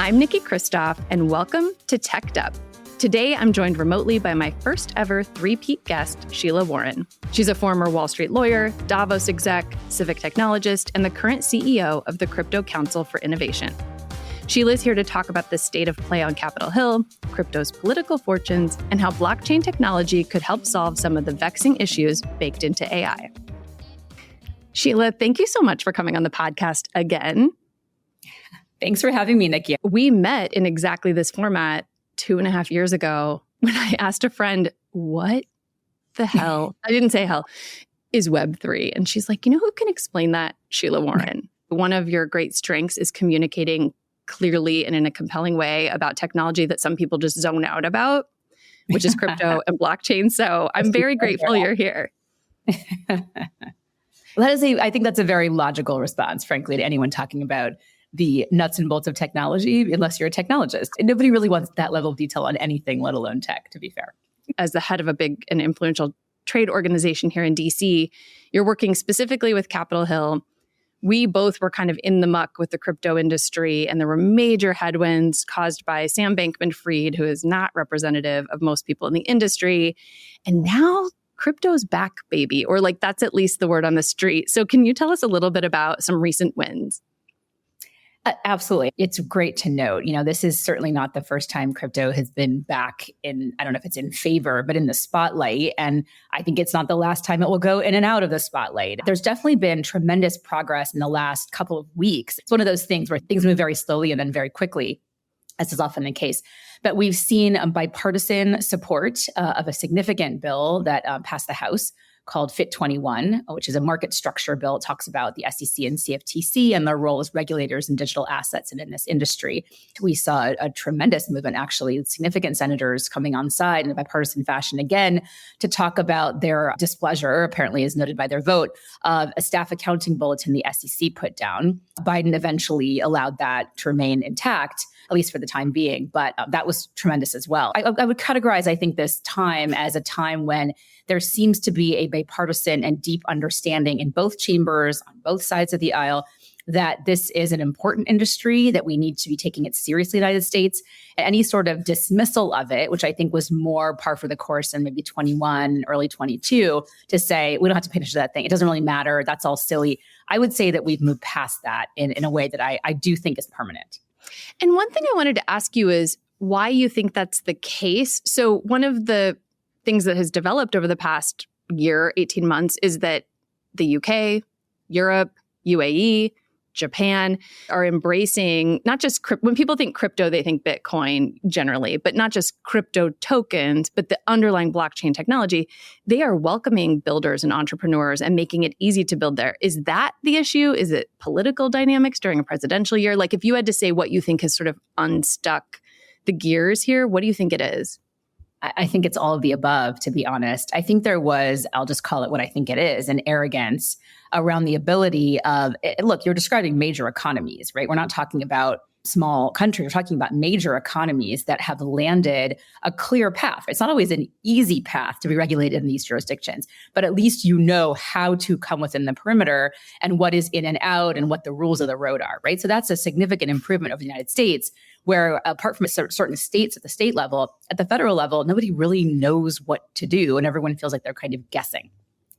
I'm Nikki Kristoff, and welcome to Teched Up. Today, I'm joined remotely by my first ever three-peat guest, Sheila Warren. She's a former Wall Street lawyer, Davos exec, civic technologist, and the current CEO of the Crypto Council for Innovation. Sheila's here to talk about the state of play on Capitol Hill, crypto's political fortunes, and how blockchain technology could help solve some of the vexing issues baked into AI. Sheila, thank you so much for coming on the podcast again. Thanks for having me, Nikki. We met in exactly this format 2.5 years ago when I asked a friend, what the hell, I didn't say hell, is Web3? And she's like, you know who can explain that? Sheila Warren. One of your great strengths is communicating clearly and in a compelling way about technology that some people just zone out about, which is crypto and blockchain. So I'm very grateful you're here. I think that's a very logical response, frankly, to anyone talking about the nuts and bolts of technology, unless you're a technologist. And nobody really wants that level of detail on anything, let alone tech, to be fair. As the head of a big and influential trade organization here in DC, you're working specifically with Capitol Hill. We both were kind of in the muck with the crypto industry, and there were major headwinds caused by Sam Bankman-Fried, who is not representative of most people in the industry. And now crypto's back, baby, or like that's at least the word on the street. So can you tell us a little bit about some recent wins? Absolutely. It's great to note, this is certainly not the first time crypto has been back in, I don't know if it's in favor, but in the spotlight. And I think it's not the last time it will go in and out of the spotlight. There's definitely been tremendous progress in the last couple of weeks. It's one of those things where things move very slowly and then very quickly, as is often the case. But we've seen bipartisan support of a significant bill that passed the House called Fit 21, which is a market structure bill. It talks about the SEC and CFTC and their role as regulators in digital assets and in this industry. We saw a tremendous movement, actually, significant senators coming on side in a bipartisan fashion again to talk about their displeasure, apparently as noted by their vote, of a staff accounting bulletin the SEC put down. Biden eventually allowed that to remain intact, at least for the time being, but that was tremendous as well. I would categorize, I think, this time as a time when there seems to be a bipartisan and deep understanding in both chambers, on both sides of the aisle, that this is an important industry, that we need to be taking it seriously in the United States. And any sort of dismissal of it, which I think was more par for the course in maybe 21, early 22, to say, we don't have to pay attention to that thing. It doesn't really matter. That's all silly. I would say that we've moved past that in a way that I do think is permanent. And one thing I wanted to ask you is why you think that's the case. So one of the things that has developed over the past year, 18 months, is that the UK, Europe, UAE, Japan are embracing not just when people think crypto, they think Bitcoin generally, but not just crypto tokens, but the underlying blockchain technology. They are welcoming builders and entrepreneurs and making it easy to build there. Is that the issue? Is it political dynamics during a presidential year? Like if you had to say what you think has sort of unstuck the gears here, what do you think it is? I think it's all of the above, to be honest. I think there was, I'll just call it what I think it is, an arrogance around the ability of, look, you're describing major economies, right? We're not talking about small countries. We're talking about major economies that have landed a clear path. It's not always an easy path to be regulated in these jurisdictions, but at least you know how to come within the perimeter and what is in and out and what the rules of the road are, right? So that's a significant improvement of the United States, where apart from certain states at the state level, at the federal level, nobody really knows what to do and everyone feels like they're kind of guessing.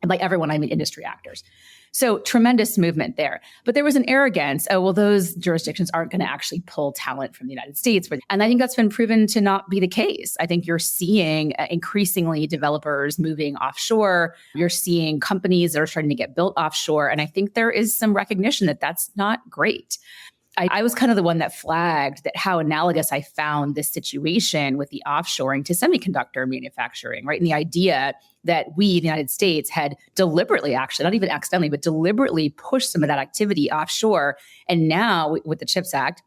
And by everyone, I mean industry actors. So tremendous movement there. But there was an arrogance, those jurisdictions aren't going to actually pull talent from the United States. And I think that's been proven to not be the case. I think you're seeing increasingly developers moving offshore. You're seeing companies that are starting to get built offshore. And I think there is some recognition that that's not great. I was kind of the one that flagged that how analogous I found this situation with the offshoring to semiconductor manufacturing, right? And the idea that we, the United States, had deliberately, actually, not even accidentally, but deliberately pushed some of that activity offshore. And now with the CHIPS Act,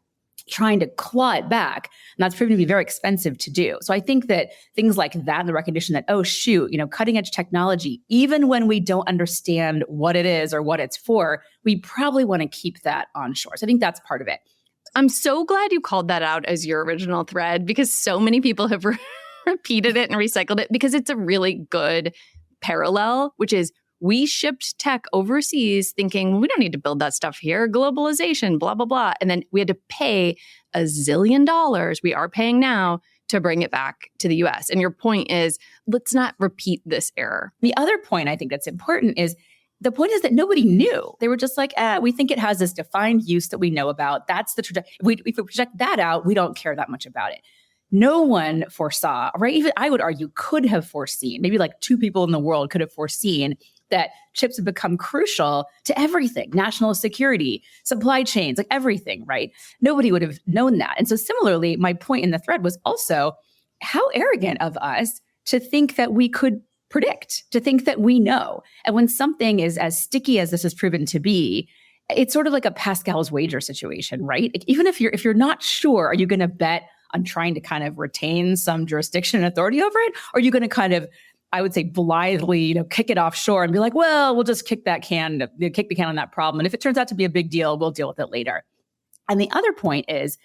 trying to claw it back. And that's proven to be very expensive to do. So I think that things like that and the recognition that, oh, shoot, cutting edge technology, even when we don't understand what it is or what it's for, we probably want to keep that onshore. So I think that's part of it. I'm so glad you called that out as your original thread because so many people have repeated it and recycled it because it's a really good parallel, which is we shipped tech overseas thinking we don't need to build that stuff here, globalization, blah, blah, blah. And then we had to pay $1 zillion, we are paying now, to bring it back to the US. And your point is, let's not repeat this error. The other point I think that's important is the point is that nobody knew. They were just like, we think it has this defined use that we know about. That's the trajectory. If we project that out, we don't care that much about it. No one foresaw, right? Even I would argue could have foreseen, maybe like 2 people in the world could have foreseen that chips have become crucial to everything, national security, supply chains, like everything, right? Nobody would have known that. And so similarly, my point in the thread was also how arrogant of us to think that we could predict, to think that we know. And when something is as sticky as this has proven to be, it's sort of like a Pascal's wager situation, right? Even if you're not sure, are you going to bet on trying to kind of retain some jurisdiction and authority over it? Or are you going to kind of, I would say, blithely, kick it offshore and be like, well, we'll just kick the can on that problem. And if it turns out to be a big deal, we'll deal with it later. And the other point is,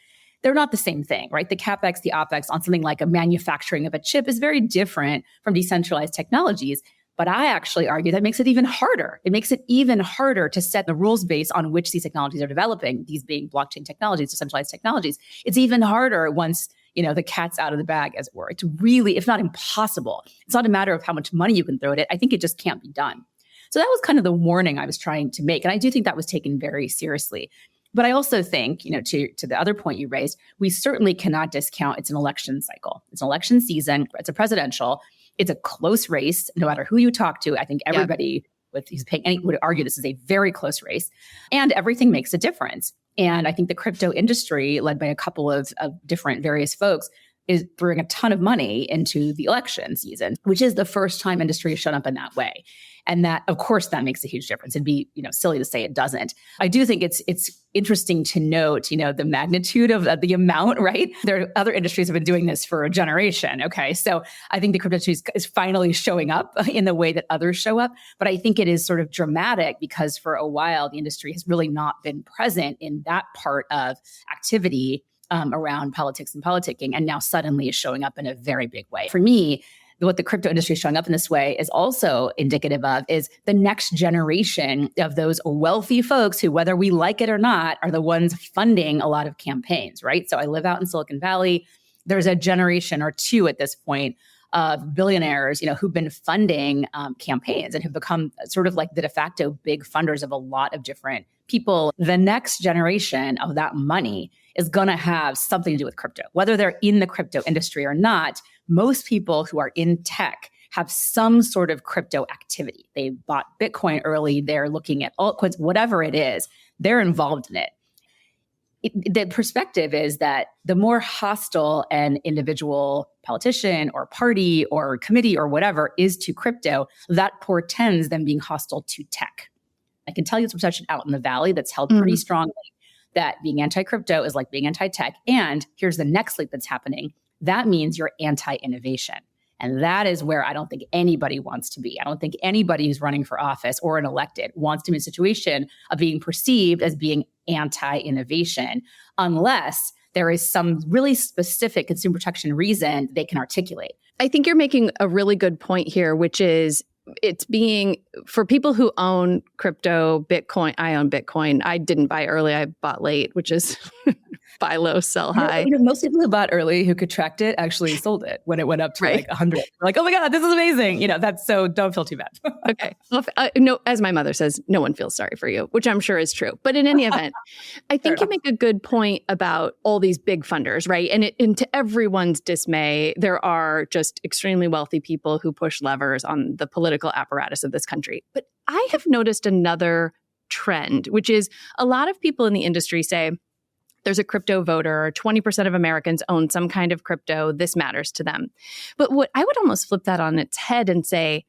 they're not the same thing, right? The CapEx, the OpEx on something like a manufacturing of a chip is very different from decentralized technologies. But I actually argue that makes it even harder. It makes it even harder to set the rules base on which these technologies are developing, these being blockchain technologies, decentralized technologies. It's even harder once, the cat's out of the bag, as it were. It's really, if not impossible. It's not a matter of how much money you can throw at it. I think it just can't be done. So that was kind of the warning I was trying to make. And I do think that was taken very seriously. But I also think, to the other point you raised, we certainly cannot discount it's an election cycle. It's an election season. It's a presidential. It's a close race, no matter who you talk to. I think everybody who's paying any would argue this is a very close race, and everything makes a difference. And I think the crypto industry, led by a couple of different various folks, is throwing a ton of money into the election season, which is the first time industry has shown up in that way. And that, of course, that makes a huge difference. It'd be, silly to say it doesn't. I do think it's interesting to note, the magnitude of the amount, right? There are other industries have been doing this for a generation. Okay. So I think the crypto industry is finally showing up in the way that others show up. But I think it is sort of dramatic because for a while, the industry has really not been present in that part of activity around politics and politicking, and now suddenly is showing up in a very big way. For me, what the crypto industry is showing up in this way is also indicative of is the next generation of those wealthy folks who, whether we like it or not, are the ones funding a lot of campaigns, right? So I live out in Silicon Valley. There's a generation or two at this point of billionaires, who've been funding campaigns and have become sort of like the de facto big funders of a lot of different people. The next generation of that money is going to have something to do with crypto, whether they're in the crypto industry or not. Most people who are in tech have some sort of crypto activity. They bought Bitcoin early. They're looking at altcoins, whatever it is, they're involved in it. The perspective is that the more hostile an individual politician or party or committee or whatever is to crypto, that portends them being hostile to tech. I can tell you it's a perception out in the Valley that's held pretty strongly that being anti-crypto is like being anti-tech. And here's the next leap that's happening. That means you're anti-innovation. And that is where I don't think anybody wants to be. I don't think anybody who's running for office or an elected wants to be in a situation of being perceived as being anti-innovation, unless there is some really specific consumer protection reason they can articulate. I think you're making a really good point here, which is it's being, for people who own crypto, Bitcoin, I own Bitcoin. I didn't buy early, I bought late, which is buy low, sell high. Most people who bought early, who could tracked it, actually sold it when it went up to like 100. Like, oh my God, this is amazing. That's so, don't feel too bad. Okay. Well, no, as my mother says, no one feels sorry for you, which I'm sure is true. But in any event, I think you make a good point about all these big funders, right? And to everyone's dismay, there are just extremely wealthy people who push levers on the political apparatus of this country. But I have noticed another trend, which is a lot of people in the industry say, there's a crypto voter, 20% of Americans own some kind of crypto, this matters to them. But what I would almost flip that on its head and say,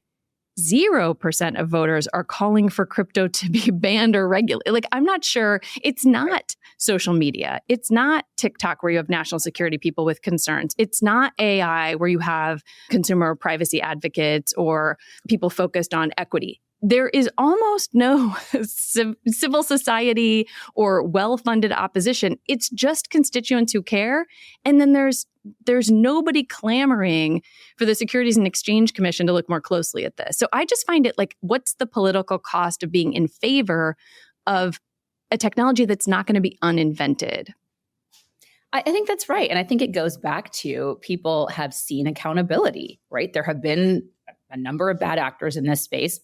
0% of voters are calling for crypto to be banned or regulated. Like, I'm not sure. It's not social media. It's not TikTok where you have national security people with concerns. It's not AI where you have consumer privacy advocates or people focused on equity. there is almost no civil society or well-funded opposition. It's just constituents who care. And then there's nobody clamoring for the Securities and Exchange Commission to look more closely at this. So I just find it like, what's the political cost of being in favor of a technology that's not going to be uninvented? I think that's right. And I think it goes back to people have seen accountability, right? There have been a number of bad actors in this space.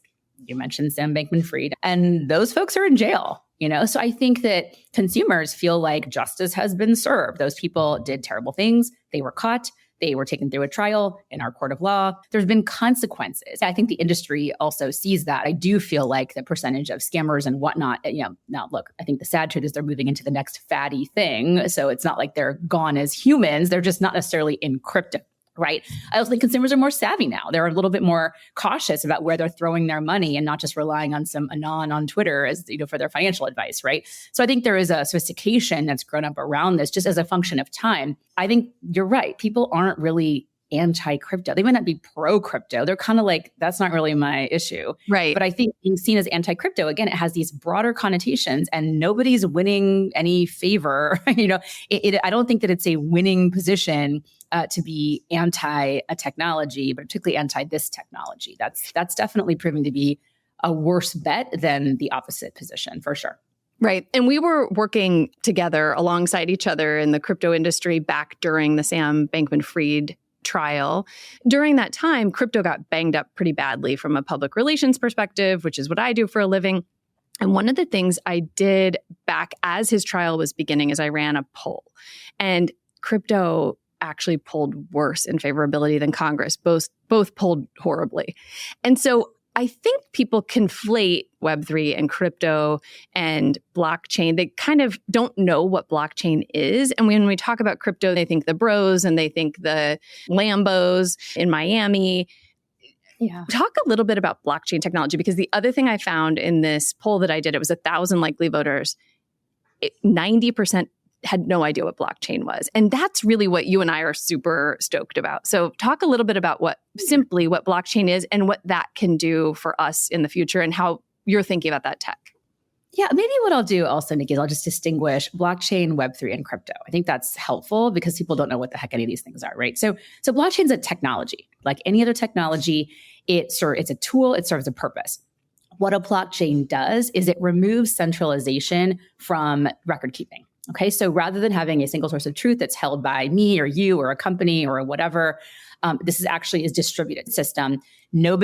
You mentioned Sam Bankman-Fried, and those folks are in jail, So I think that consumers feel like justice has been served. Those people did terrible things. They were caught. They were taken through a trial in our court of law. There's been consequences. I think the industry also sees that. I do feel like the percentage of scammers and whatnot, now look, I think the sad truth is they're moving into the next fatty thing. So it's not like they're gone as humans. They're just not necessarily in crypto. Right. I also think consumers are more savvy now. They're a little bit more cautious about where they're throwing their money and not just relying on some anon on Twitter as for their financial advice. Right. So I think there is a sophistication that's grown up around this just as a function of time. I think you're right. People aren't really anti-crypto. They might not be pro-crypto. They're kind of like, that's not really my issue. Right. But I think being seen as anti-crypto, again, it has these broader connotations and nobody's winning any favor. I don't think that it's a winning position to be anti a technology, but particularly anti this technology. That's definitely proving to be a worse bet than the opposite position, for sure. Right. And we were working together alongside each other in the crypto industry back during the Sam Bankman-Fried trial. During that time, crypto got banged up pretty badly from a public relations perspective, which is what I do for a living. And one of the things I did back as his trial was beginning is I ran a poll. And crypto actually polled worse in favorability than Congress. Both polled horribly. And so I think people conflate Web3 and crypto and blockchain. They kind of don't know what blockchain is. And when we talk about crypto, they think the bros and they think the Lambos in Miami. Yeah. Talk a little bit about blockchain technology, because the other thing I found in this poll that I did, it was 1,000 likely voters, 90% had no idea what blockchain was. And that's really what you and I are super stoked about. So talk a little bit about what blockchain is and what that can do for us in the future and how you're thinking about that tech. Yeah, maybe what I'll do also, Nikki, is I'll just distinguish blockchain, Web3, and crypto. I think that's helpful because people don't know what the heck any of these things are, right? So blockchain's a technology. Like any other technology, it's a tool, it serves a purpose. What a blockchain does is it removes centralization from record keeping. Okay, so rather than having a single source of truth that's held by me or you or a company or whatever, this is distributed system. No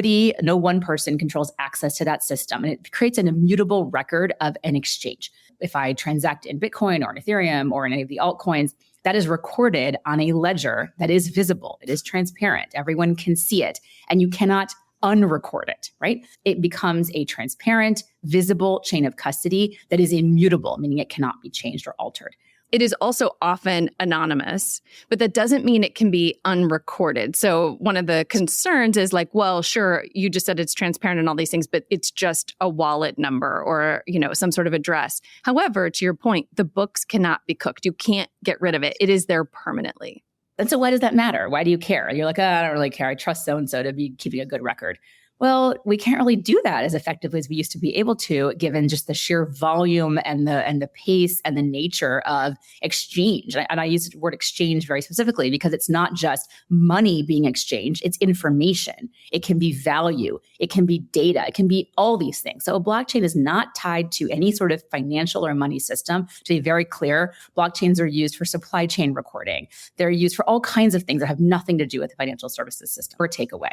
one person controls access to that system, and it creates an immutable record of an exchange. If I transact in Bitcoin or in Ethereum or in any of the altcoins, that is recorded on a ledger that is visible. It is transparent. Everyone can see it, and you cannot unrecord it, right? It becomes a transparent, visible chain of custody that is immutable, meaning it cannot be changed or altered. It is also often anonymous, but that doesn't mean it can be unrecorded. So one of the concerns is like, well, sure, you just said it's transparent and all these things, but it's just a wallet number or, some sort of address. However, to your point, the books cannot be cooked. You can't get rid of it. It is there permanently. And so why does that matter? Why do you care? You're like, I don't really care. I trust so-and-so to be keeping a good record. Well, we can't really do that as effectively as we used to be able to, given just the sheer volume and the pace and the nature of exchange. And I use the word exchange very specifically because it's not just money being exchanged, it's information. It can be value. It can be data. It can be all these things. So a blockchain is not tied to any sort of financial or money system. To be very clear, blockchains are used for supply chain recording. They're used for all kinds of things that have nothing to do with the financial services system or takeaway.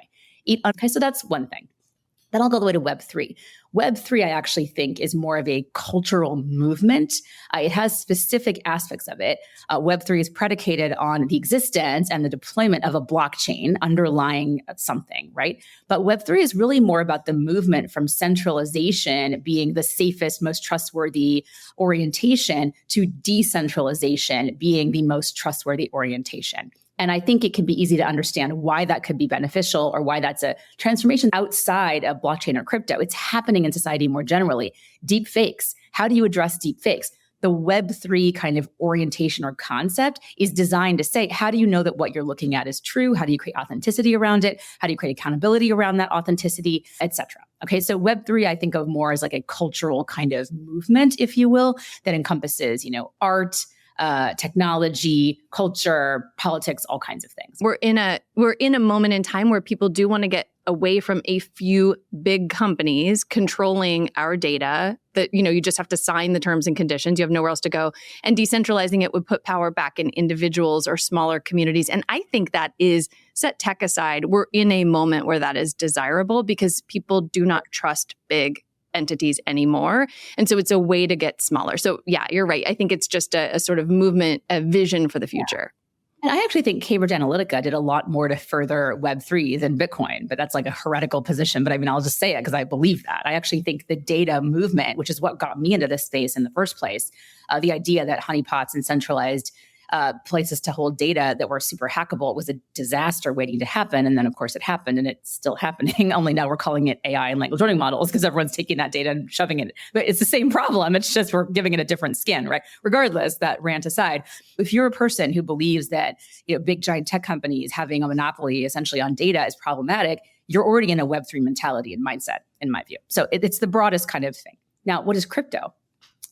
Okay, so that's one thing. Then I'll go all the way to Web3. Web3, I actually think, is more of a cultural movement. It has specific aspects of it. Web3 is predicated on the existence and the deployment of a blockchain underlying something, right? But Web3 is really more about the movement from centralization being the safest, most trustworthy orientation to decentralization being the most trustworthy orientation. And I think it can be easy to understand why that could be beneficial or why that's a transformation outside of blockchain or crypto. It's happening in society more generally. Deep fakes. How do you address deep fakes? the Web3 kind of orientation or concept is designed to say, how do you know that what you're looking at is true? How do you create authenticity around it? How do you create accountability around that authenticity, et cetera? Okay, so Web3 I think of more as like a cultural kind of movement, if you will, that encompasses, art, technology, culture, politics, all kinds of things. We're in a moment in time where people do want to get away from a few big companies controlling our data that, you just have to sign the terms and conditions. You have nowhere else to go. And decentralizing it would put power back in individuals or smaller communities. And I think that is, set tech aside, we're in a moment where that is desirable because people do not trust big entities anymore. And so it's a way to get smaller. So yeah, you're right. I think it's just a sort of movement, a vision for the future. And I actually think Cambridge Analytica did a lot more to further Web3 than Bitcoin, but that's like a heretical position. But I mean, I'll just say it because I believe that. I actually think the data movement, which is what got me into this space in the first place, the idea that honeypots and centralized places to hold data that were super hackable was a disaster waiting to happen. And then, of course, it happened and it's still happening. Only now we're calling it AI and language learning models because everyone's taking that data and shoving it. But it's the same problem. It's just we're giving it a different skin, right? Regardless, that rant aside, if you're a person who believes that big giant tech companies having a monopoly essentially on data is problematic, you're already in a Web3 mentality and mindset, in my view. So it's the broadest kind of thing. Now, what is crypto?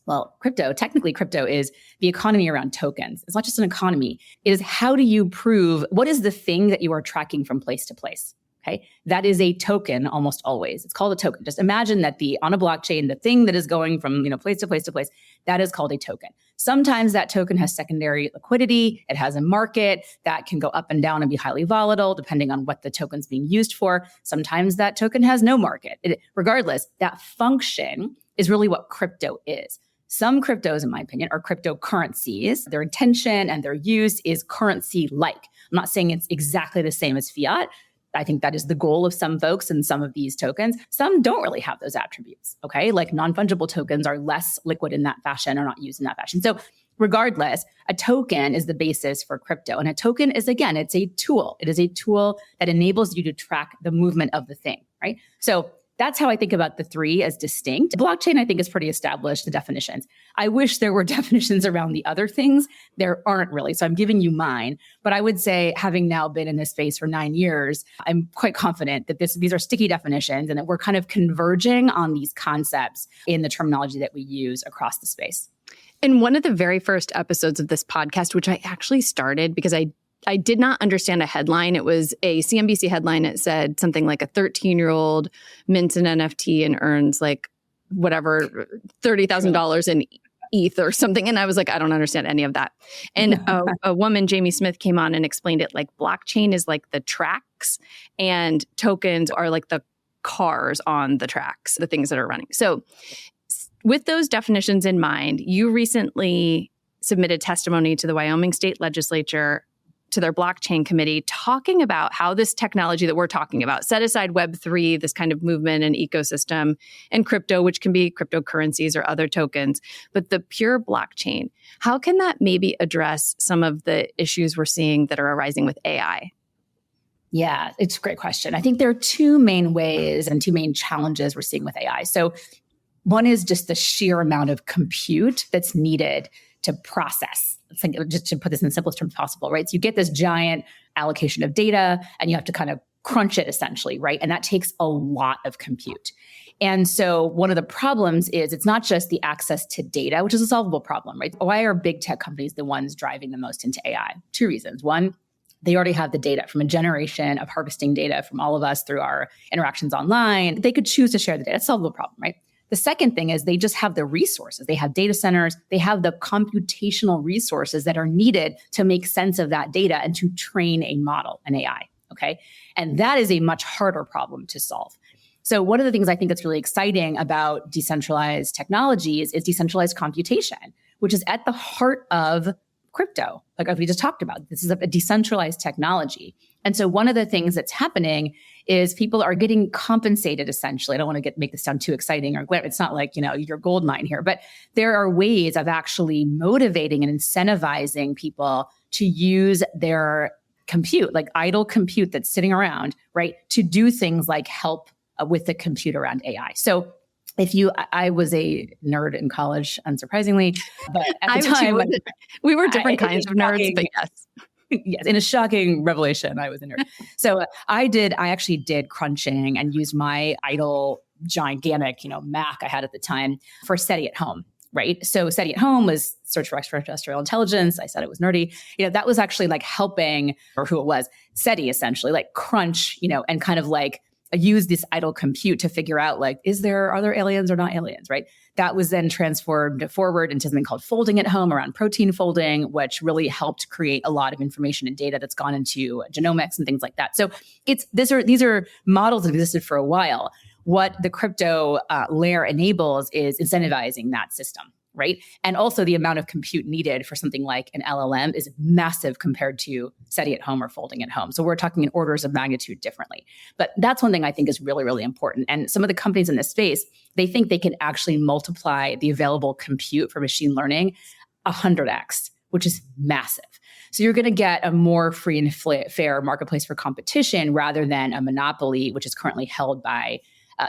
Well, technically crypto is the economy around tokens. It's not just an economy. It is how do you prove what is the thing that you are tracking from place to place? Okay. That is a token almost always. It's called a token. Just imagine that on a blockchain, the thing that is going from, place to place to place, that is called a token. Sometimes that token has secondary liquidity. It has a market that can go up and down and be highly volatile depending on what the token's being used for. Sometimes that token has no market. Regardless, that function is really what crypto is. Some cryptos, in my opinion, are cryptocurrencies. Their intention and their use is currency-like. I'm not saying it's exactly the same as fiat. I think that is the goal of some folks and some of these tokens. Some don't really have those attributes, okay? Like non-fungible tokens are less liquid in that fashion or not used in that fashion. So regardless, a token is the basis for crypto. And a token is, again, it's a tool. It is a tool that enables you to track the movement of the thing, right? So that's how I think about the three as distinct. Blockchain, I think, is pretty established, the definitions. I wish there were definitions around the other things. There aren't really. So I'm giving you mine. But I would say, having now been in this space for 9 years, I'm quite confident that these are sticky definitions and that we're kind of converging on these concepts in the terminology that we use across the space. In one of the very first episodes of this podcast, which I actually started because I did not understand a headline. It was a CNBC headline. It said something like a 13-year-old mints an NFT and earns like whatever, $30,000 in ETH or something. And I was like, I don't understand any of that. And a woman, Jamie Smith, came on and explained it like blockchain is like the tracks and tokens are like the cars on the tracks, the things that are running. So with those definitions in mind, you recently submitted testimony to the Wyoming State Legislature to their blockchain committee, talking about how this technology that we're talking about, set aside Web3, this kind of movement and ecosystem, and crypto, which can be cryptocurrencies or other tokens, but the pure blockchain, how can that maybe address some of the issues we're seeing that are arising with AI? Yeah, it's a great question. I think there are two main ways and two main challenges we're seeing with AI. So one is just the sheer amount of compute that's needed to process. Just to put this in the simplest terms possible, right? So you get this giant allocation of data and you have to kind of crunch it essentially, right? And that takes a lot of compute. And so one of the problems is it's not just the access to data, which is a solvable problem, right? Why are big tech companies the ones driving the most into AI? Two reasons. One, they already have the data from a generation of harvesting data from all of us through our interactions online. They could choose to share the data. It's a solvable problem, right? The second thing is they just have the resources. They have data centers. They have the computational resources that are needed to make sense of that data and to train a model, an AI, okay? And that is a much harder problem to solve. So one of the things I think that's really exciting about decentralized technologies is decentralized computation, which is at the heart of crypto, like we just talked about. This is a decentralized technology. And so one of the things that's happening is people are getting compensated essentially. I don't want to make this sound too exciting or it's not like, your gold mine here, but there are ways of actually motivating and incentivizing people to use their compute, like idle compute that's sitting around, right, to do things like help with the compute around AI. So I was a nerd in college, unsurprisingly, but at the time, we were different kinds of nerds, but yes. Yes, in a shocking revelation, I was a nerd. So I actually did crunching and used my idle, gigantic, Mac I had at the time for SETI at home, right? So SETI at home was search for extraterrestrial intelligence. I said it was nerdy. That was actually like helping, or who it was, SETI essentially, like crunch, and kind of like use this idle compute to figure out like, are there aliens or not aliens, right? That was then transformed forward into something called folding at home around protein folding, which really helped create a lot of information and data that's gone into genomics and things like that. So these are models that have existed for a while. What the crypto layer enables is incentivizing that system, right? And also the amount of compute needed for something like an LLM is massive compared to SETI at home or folding at home. So we're talking in orders of magnitude differently. But that's one thing I think is really, really important. And some of the companies in this space, they think they can actually multiply the available compute for machine learning 100x, which is massive. So you're going to get a more free and fair marketplace for competition rather than a monopoly, which is currently held by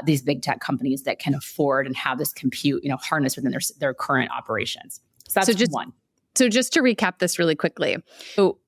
these big tech companies that can afford and have this compute, harnessed within their current operations. So that's one. So just to recap this really quickly. So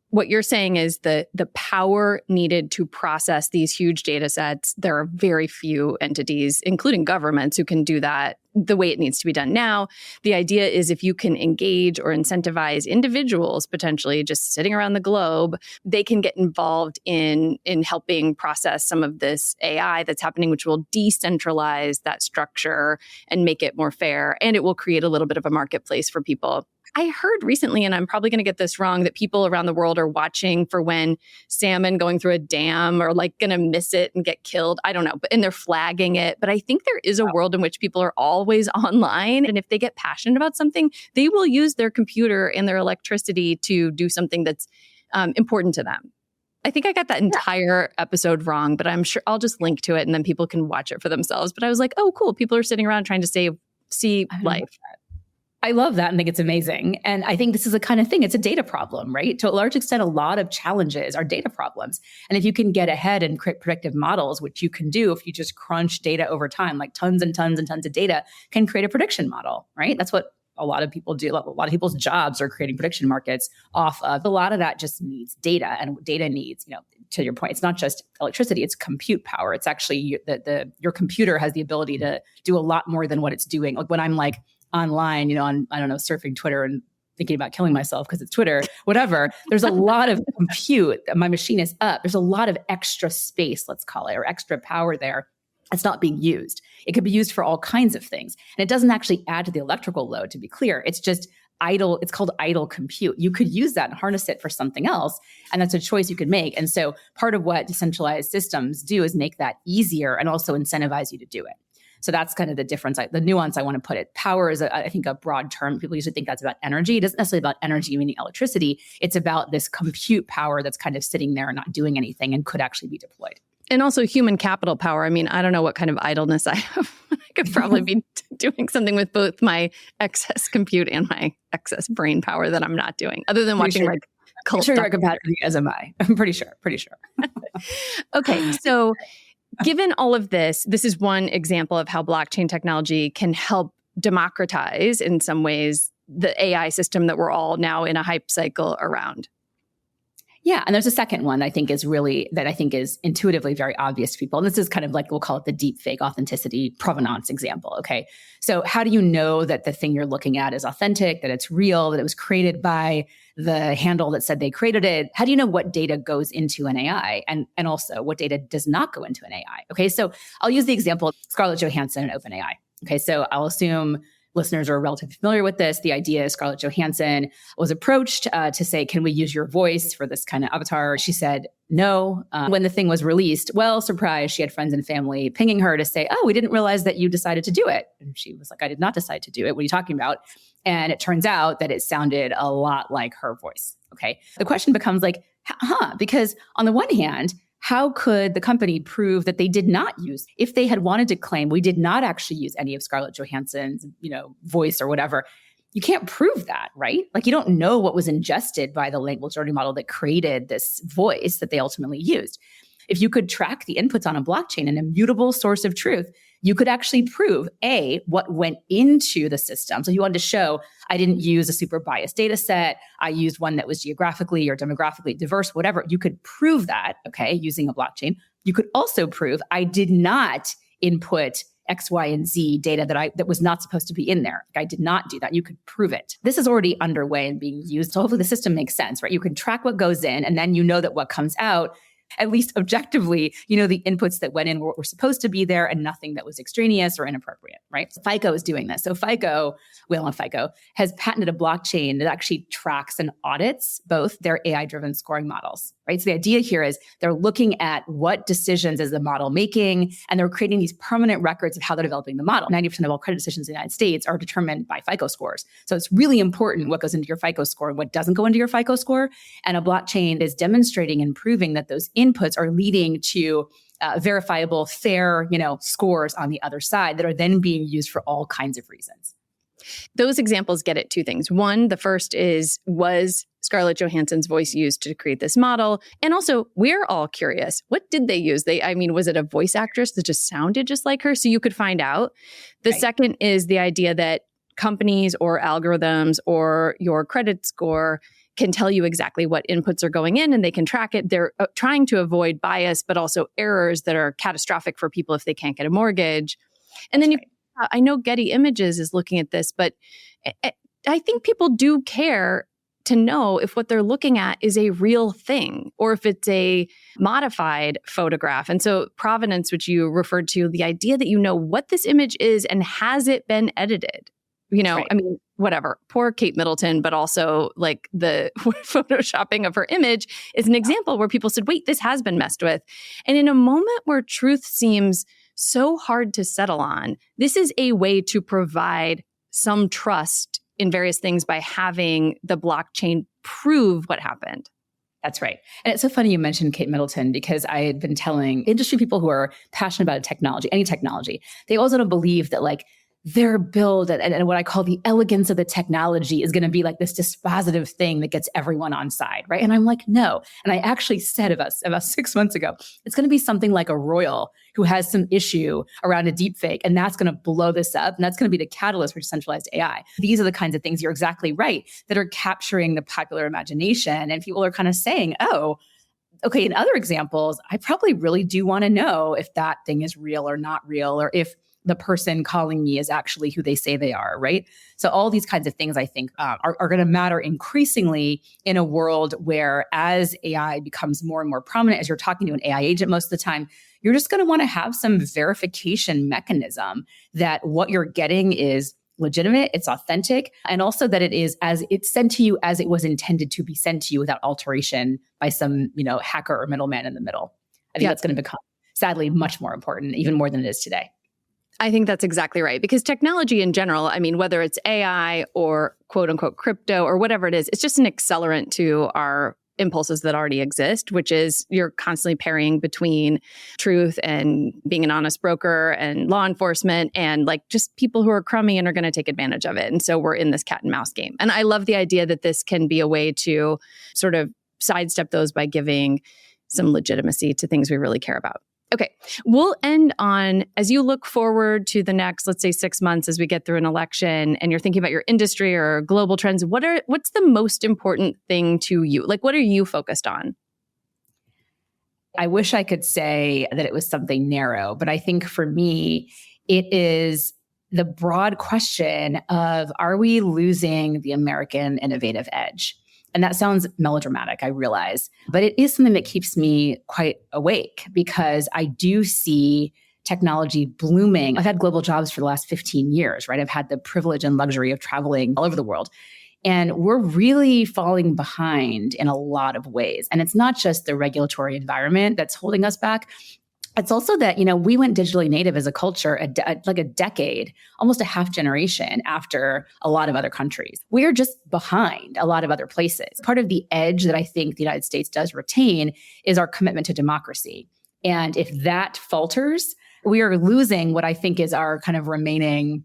what you're saying is the power needed to process these huge data sets, there are very few entities, including governments, who can do that the way it needs to be done now. The idea is if you can engage or incentivize individuals, potentially just sitting around the globe, they can get involved in helping process some of this AI that's happening, which will decentralize that structure and make it more fair. And it will create a little bit of a marketplace for people. I heard recently, and I'm probably going to get this wrong, that people around the world are watching for when salmon going through a dam are like going to miss it and get killed. I don't know, and they're flagging it. But I think there is a world in which people are always online. And if they get passionate about something, they will use their computer and their electricity to do something that's important to them. I think I got that entire episode wrong, but I'm sure I'll just link to it and then people can watch it for themselves. But I was like, oh, cool. People are sitting around trying to see life. I love that and think it's amazing. And I think this is the kind of thing, it's a data problem, right? To a large extent, a lot of challenges are data problems. And if you can get ahead and create predictive models, which you can do if you just crunch data over time, like tons and tons and tons of data can create a prediction model, right? That's what a lot of people do. A lot of people's jobs are creating prediction markets off of. A lot of that just needs data, and data needs, to your point, it's not just electricity, it's compute power. It's actually your computer has the ability to do a lot more than what it's doing. Like when I'm like online, on, I don't know, surfing Twitter and thinking about killing myself because it's Twitter, whatever, there's a lot of compute. My machine is up. There's a lot of extra space, let's call it, or extra power there. It's not being used. It could be used for all kinds of things. And it doesn't actually add to the electrical load, to be clear. It's just idle. It's called idle compute. You could use that and harness it for something else. And that's a choice you could make. And so part of what decentralized systems do is make that easier and also incentivize you to do it. So that's kind of the difference, the nuance I want to put it. Power is, I think, a broad term. People usually think that's about energy. It isn't necessarily about energy, meaning electricity. It's about this compute power that's kind of sitting there and not doing anything and could actually be deployed. And also human capital power. I mean, I don't know what kind of idleness I have. I could probably be doing something with both my excess compute and my excess brain power that I'm not doing, other than watching like cult. Sure, you're compatible, as am I. I'm pretty sure. Okay, so given all of this, this is one example of how blockchain technology can help democratize, in some ways, the AI system that we're all now in a hype cycle around. Yeah. And there's a second one I think is intuitively very obvious to people. And this is kind of like, we'll call it the deep fake authenticity provenance example. Okay. So how do you know that the thing you're looking at is authentic, that it's real, that it was created by the handle that said they created it? How do you know what data goes into an AI and also what data does not go into an AI? Okay. So I'll use the example of Scarlett Johansson and OpenAI. Okay. So I'll assume listeners are relatively familiar with this. The idea is Scarlett Johansson was approached to say, can we use your voice for this kind of avatar? She said no. When the thing was released, well, surprise, she had friends and family pinging her to say, oh, we didn't realize that you decided to do it. And she was like, I did not decide to do it. What are you talking about? And it turns out that it sounded a lot like her voice. Okay. The question becomes like, because on the one hand, how could the company prove that they did not use, if they had wanted to claim we did not actually use any of Scarlett Johansson's, voice or whatever? You can't prove that, right? Like you don't know what was ingested by the language learning model that created this voice that they ultimately used. If you could track the inputs on a blockchain, an immutable source of truth, you could actually prove what went into the system. So you wanted to show I didn't use a super biased data set. I used one that was geographically or demographically diverse, whatever. You could prove that, okay, using a blockchain. You could also prove I did not input X, Y, and Z data that was not supposed to be in there. Like I did not do that. You could prove it. This is already underway and being used. So hopefully the system makes sense, right? You can track what goes in, and then you know that what comes out, at least objectively, the inputs that went in were supposed to be there and nothing that was extraneous or inappropriate, right? FICO is doing this. So FICO has patented a blockchain that actually tracks and audits both their AI-driven scoring models, right? So the idea here is they're looking at what decisions is the model making, and they're creating these permanent records of how they're developing the model. 90% of all credit decisions in the United States are determined by FICO scores. So it's really important what goes into your FICO score and what doesn't go into your FICO score. And a blockchain is demonstrating and proving that those inputs are leading to verifiable, fair, scores on the other side that are then being used for all kinds of reasons. Those examples get at two things. One, the first is, was Scarlett Johansson's voice used to create this model? And also, we're all curious. What did they use? Was it a voice actress that just sounded just like her? So you could find out. The second is the idea that companies or algorithms or your credit score can tell you exactly what inputs are going in, and they can track it. They're trying to avoid bias, but also errors that are catastrophic for people if they can't get a mortgage. And then I know Getty Images is looking at this, but I think people do care to know if what they're looking at is a real thing or if it's a modified photograph. And so provenance, which you referred to, the idea that you know what this image is and has it been edited. Whatever. Poor Kate Middleton, but also like the photoshopping of her image is an example where people said, wait, this has been messed with. And in a moment where truth seems so hard to settle on, this is a way to provide some trust in various things by having the blockchain prove what happened. That's right. And it's so funny you mentioned Kate Middleton, because I had been telling industry people who are passionate about technology, any technology, they also don't believe that their build and what I call the elegance of the technology is going to be like this dispositive thing that gets everyone on side, right? And I'm like, no. And I actually said about 6 months ago, it's going to be something like a royal who has some issue around a deep fake, and that's going to blow this up, and that's going to be the catalyst for decentralized AI. These are the kinds of things, you're exactly right, that are capturing the popular imagination, and people are kind of saying, oh, okay, in other examples, I probably really do want to know if that thing is real or not real, or if the person calling me is actually who they say they are, right? So all these kinds of things, I think, are going to matter increasingly in a world where, as AI becomes more and more prominent, as you're talking to an AI agent most of the time, you're just going to want to have some verification mechanism that what you're getting is legitimate, it's authentic, and also that it is as it's sent to you as it was intended to be sent to you without alteration by some, hacker or middleman in the middle. I think that's going to become, sadly, much more important, even more than it is today. I think that's exactly right. Because technology in general, whether it's AI or quote unquote crypto or whatever it is, it's just an accelerant to our impulses that already exist, which is you're constantly parrying between truth and being an honest broker and law enforcement and just people who are crummy and are going to take advantage of it. And so we're in this cat and mouse game. And I love the idea that this can be a way to sort of sidestep those by giving some legitimacy to things we really care about. Okay, we'll end on, as you look forward to the next, let's say 6 months as we get through an election and you're thinking about your industry or global trends, what's the most important thing to you? What are you focused on? I wish I could say that it was something narrow, but I think for me, it is the broad question of, are we losing the American innovative edge? And that sounds melodramatic, I realize, but it is something that keeps me quite awake because I do see technology blooming. I've had global jobs for the last 15 years, right? I've had the privilege and luxury of traveling all over the world. And we're really falling behind in a lot of ways. And it's not just the regulatory environment that's holding us back. It's also that, we went digitally native as a culture a decade, almost a half generation after a lot of other countries. We're just behind a lot of other places. Part of the edge that I think the United States does retain is our commitment to democracy. And if that falters, we are losing what I think is our kind of remaining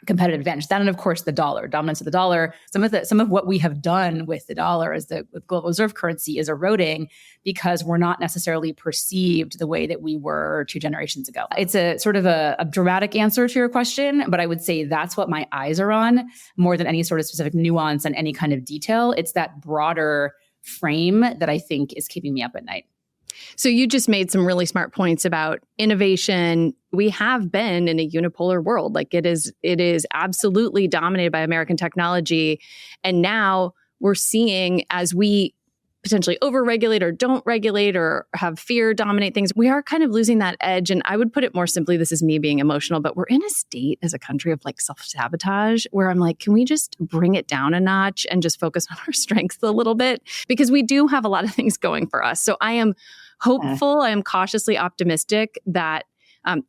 competitive advantage. That, and of course, the dollar, dominance of the dollar. Some of what we have done with the dollar as the global reserve currency is eroding because we're not necessarily perceived the way that we were 2 generations ago. It's a sort of a dramatic answer to your question, but I would say that's what my eyes are on more than any sort of specific nuance and any kind of detail. It's that broader frame that I think is keeping me up at night. So you just made some really smart points about innovation. We have been in a unipolar world. Like it is absolutely dominated by American technology. And now we're seeing, as we potentially overregulate or don't regulate or have fear dominate things, we are kind of losing that edge. And I would put it more simply, this is me being emotional, but we're in a state as a country of like self-sabotage where I'm like, can we just bring it down a notch and just focus on our strengths a little bit? Because we do have a lot of things going for us. So I am hopeful, I am cautiously optimistic that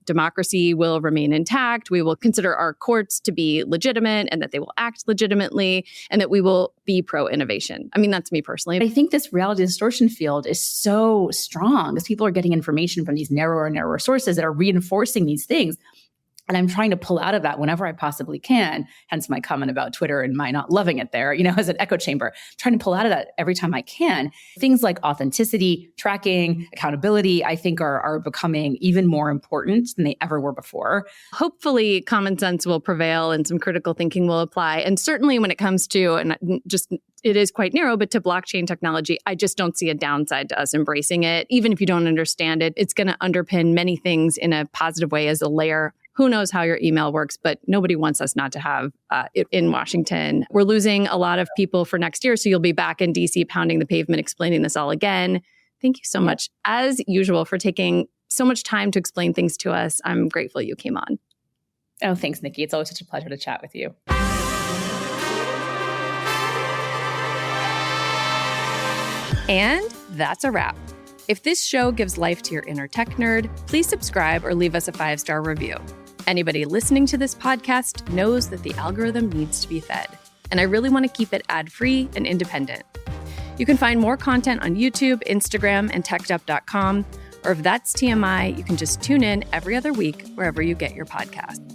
democracy will remain intact. We will consider our courts to be legitimate and that they will act legitimately and that we will be pro-innovation. I mean, that's me personally. I think this reality distortion field is so strong because people are getting information from these narrower and narrower sources that are reinforcing these things. And I'm trying to pull out of that whenever I possibly can, hence my comment about Twitter and my not loving it there, as an echo chamber, trying to pull out of that every time I can. Things like authenticity, tracking, accountability, I think are becoming even more important than they ever were before. Hopefully common sense will prevail and some critical thinking will apply. And certainly when it comes to, and just it is quite narrow, but to blockchain technology, I just don't see a downside to us embracing it. Even if you don't understand it, it's going to underpin many things in a positive way as a layer. Who knows how your email works, but nobody wants us not to have it in Washington. We're losing a lot of people for next year, so you'll be back in DC pounding the pavement, explaining this all again. Thank you so much, as usual, for taking so much time to explain things to us. I'm grateful you came on. Oh, thanks, Nikki. It's always such a pleasure to chat with you. And that's a wrap. If this show gives life to your inner tech nerd, please subscribe or leave us a 5-star review. Anybody listening to this podcast knows that the algorithm needs to be fed, and I really want to keep it ad-free and independent. You can find more content on YouTube, Instagram, and techdup.com, or if that's TMI, you can just tune in every other week wherever you get your podcast.